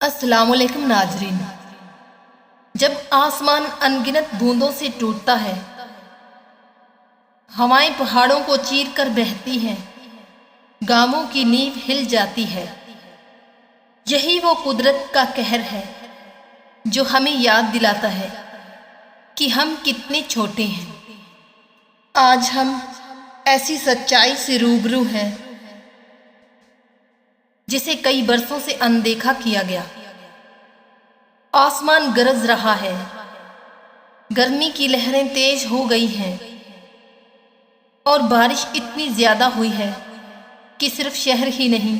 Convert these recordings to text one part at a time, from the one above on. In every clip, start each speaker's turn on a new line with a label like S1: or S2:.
S1: अस्सलाम वालेकुम नाजरीन। जब आसमान अनगिनत बूंदों से टूटता है, हवाएं पहाड़ों को चीर कर बहती हैं, गांवों की नींव हिल जाती है। यही वो कुदरत का कहर है जो हमें याद दिलाता है कि हम कितने छोटे हैं। आज हम ऐसी सच्चाई से रूबरू हैं जिसे कई बरसों से अनदेखा किया गया। आसमान गरज रहा है, गर्मी की लहरें तेज हो गई हैं और बारिश इतनी ज्यादा हुई है कि सिर्फ शहर ही नहीं,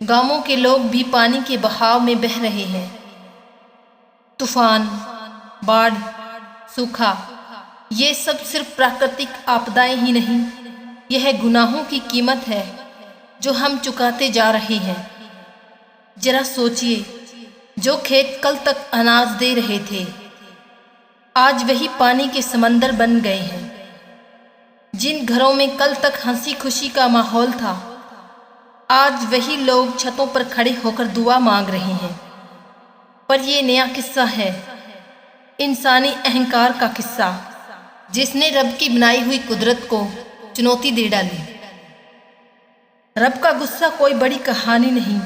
S1: गांवों के लोग भी पानी के बहाव में बह रहे हैं। तूफान, बाढ़, सूखा, ये सब सिर्फ प्राकृतिक आपदाएं ही नहीं, यह गुनाहों की कीमत है जो हम चुकाते जा रहे हैं। जरा सोचिए, जो खेत कल तक अनाज दे रहे थे, आज वही पानी के समंदर बन गए हैं। जिन घरों में कल तक हंसी खुशी का माहौल था, आज वही लोग छतों पर खड़े होकर दुआ मांग रहे हैं। पर यह नया किस्सा है, इंसानी अहंकार का किस्सा, जिसने रब की बनाई हुई कुदरत को चुनौती दे डाली। रब का गुस्सा कोई बड़ी कहानी नहीं,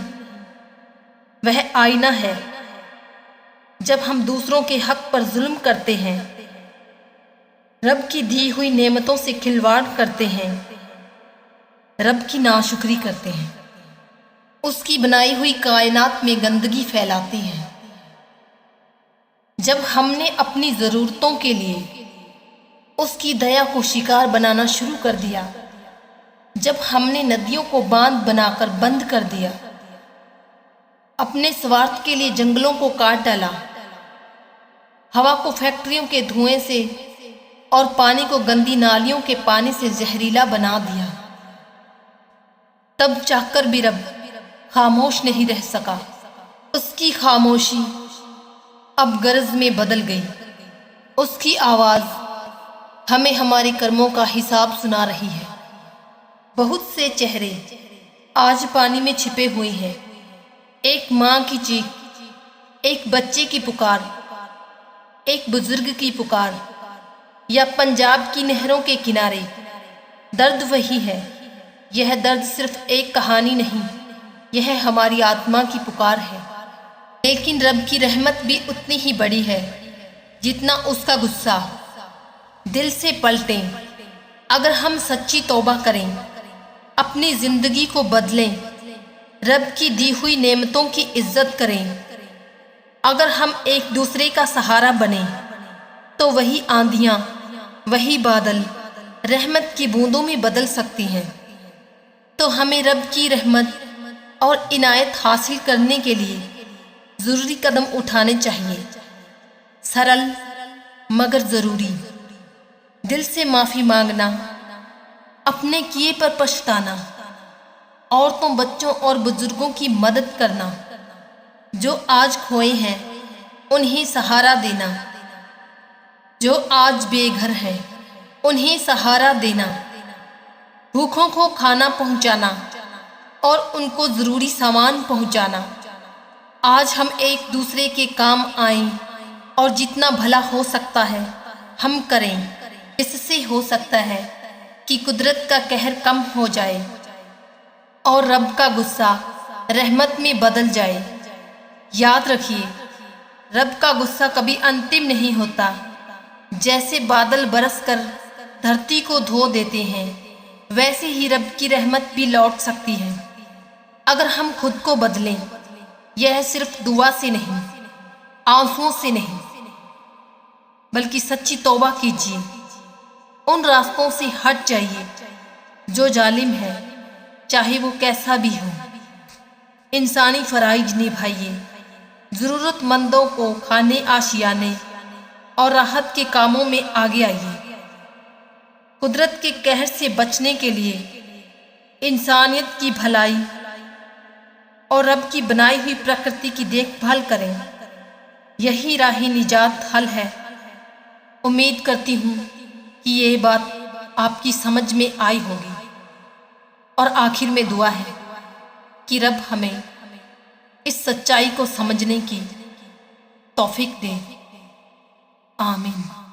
S1: वह आईना है। जब हम दूसरों के हक पर जुल्म करते हैं, रब की दी हुई नेमतों से खिलवाड़ करते हैं, रब की नाशुक्री करते हैं, उसकी बनाई हुई कायनात में गंदगी फैलाते हैं। जब हमने अपनी ज़रूरतों के लिए उसकी दया को शिकार बनाना शुरू कर दिया, जब हमने नदियों को बांध बनाकर बंद कर दिया, अपने स्वार्थ के लिए जंगलों को काट डाला, हवा को फैक्ट्रियों के धुएं से और पानी को गंदी नालियों के पानी से जहरीला बना दिया, तब चाहकर भी रब खामोश नहीं रह सका। उसकी खामोशी अब गरज में बदल गई। उसकी आवाज़ हमें हमारे कर्मों का हिसाब सुना रही है। बहुत से चेहरे आज पानी में छिपे हुए हैं। एक माँ की चीख, एक बच्चे की पुकार, एक बुजुर्ग की पुकार, या पंजाब की नहरों के किनारे, दर्द वही है। यह दर्द सिर्फ एक कहानी नहीं, यह हमारी आत्मा की पुकार है। लेकिन रब की रहमत भी उतनी ही बड़ी है जितना उसका गुस्सा। दिल से पलटें, अगर हम सच्ची तौबा करें, अपनी जिंदगी को बदलें, रब की दी हुई नेमतों की इज्जत करें, अगर हम एक दूसरे का सहारा बने, तो वही आंधियां, वही बादल रहमत की बूंदों में बदल सकती हैं। तो हमें रब की रहमत और इनायत हासिल करने के लिए ज़रूरी कदम उठाने चाहिए। सरल मगर ज़रूरी, दिल से माफ़ी मांगना, अपने किए पर पछताना, औरतों, बच्चों और बुजुर्गों की मदद करना, जो आज खोए हैं उन्हें सहारा देना, जो आज बेघर हैं उन्हें सहारा देना, भूखों को खाना पहुंचाना और उनको ज़रूरी सामान पहुंचाना। आज हम एक दूसरे के काम आएं और जितना भला हो सकता है हम करें। इससे हो सकता है कि कुदरत का कहर कम हो जाए और रब का गुस्सा रहमत में बदल जाए। याद रखिए, रब का गुस्सा कभी अंतिम नहीं होता। जैसे बादल बरसकर धरती को धो देते हैं, वैसे ही रब की रहमत भी लौट सकती है अगर हम खुद को बदलें। यह सिर्फ दुआ से नहीं, आंसुओं से नहीं, बल्कि सच्ची तौबा कीजिए। उन रास्तों से हट जाइए जो जालिम है, चाहे वो कैसा भी हो। इंसानी फराइज निभाइए, ज़रूरतमंदों को खाने, आशियाने और राहत के कामों में आगे आइए। कुदरत के कहर से बचने के लिए इंसानियत की भलाई और रब की बनाई हुई प्रकृति की देखभाल करें। यही राह निजात हल है। उम्मीद करती हूँ कि ये बात आपकी समझ में आई होगी। और आखिर में दुआ है कि रब हमें اس सच्चाई को समझने की तौफीक दे। आमीन।